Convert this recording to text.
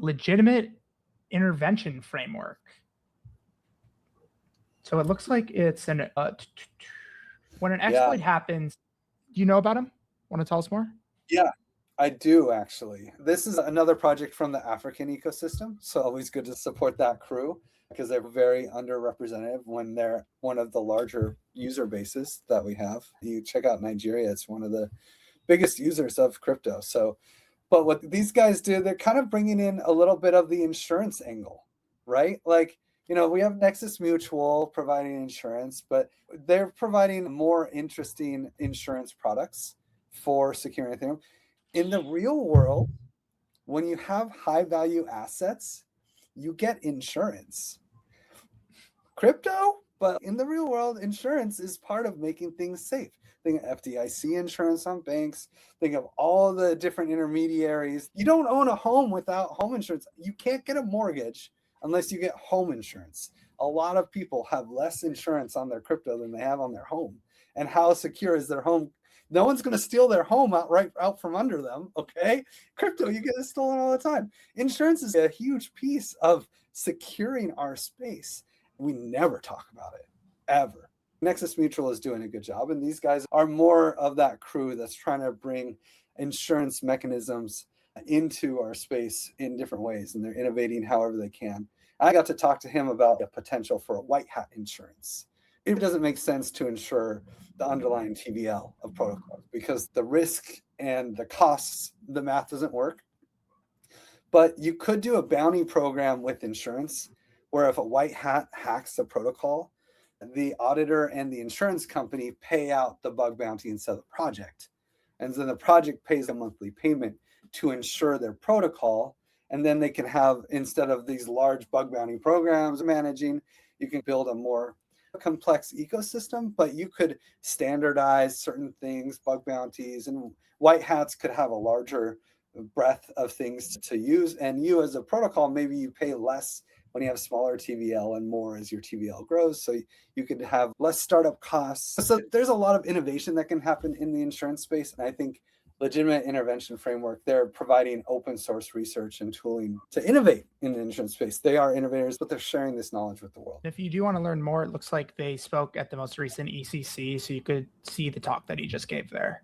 legitimate intervention framework. So it looks like it's when an Yeah, exploit happens. Do you know about him? Want to tell us more? yeah, I do actually. This is another project from the African ecosystem, so always good to support that crew because they're very underrepresented when they're one of the larger user bases that we have. You check out Nigeria, it's one of the biggest users of crypto. So, but what these guys do, they're kind of bringing in a little bit of the insurance angle, right? Like, we have Nexus Mutual providing insurance, but they're providing more interesting insurance products for securing Ethereum. In the real world, when you have high value assets, you get insurance. Crypto, but in the real world, insurance is part of making things safe. Think of FDIC insurance on banks. Think of all the different intermediaries. You don't own a home without home insurance. You can't get a mortgage unless you get home insurance. A lot of people have less insurance on their crypto than they have on their home. And how secure is their home? No one's going to steal their home out from under them, okay? Crypto, you get it stolen all the time. Insurance is a huge piece of securing our space. We never talk about it, ever. Nexus Mutual is doing a good job, and these guys are more of that crew that's trying to bring insurance mechanisms into our space in different ways, and they're innovating however they can. I got to talk to him about the potential for a white hat insurance. It doesn't make sense to insure the underlying TVL of protocols because the risk and the costs, the math doesn't work. But you could do a bounty program with insurance where if a white hat hacks the protocol, the auditor and the insurance company pay out the bug bounty instead of the project. And then the project pays a monthly payment to insure their protocol. And then they can have, instead of these large bug bounty programs managing, you can build a more complex ecosystem, but you could standardize certain things, bug bounties, and white hats could have a larger breadth of things to use. And you as a protocol, maybe you pay less when you have smaller TVL and more as your TVL grows. So you could have less startup costs. So there's a lot of innovation that can happen in the insurance space. And I think legitimate intervention framework, they're providing open source research and tooling to innovate in the insurance space. They are innovators, but they're sharing this knowledge with the world. If you do want to learn more, it looks like they spoke at the most recent ECC, so you could see the talk that he just gave there.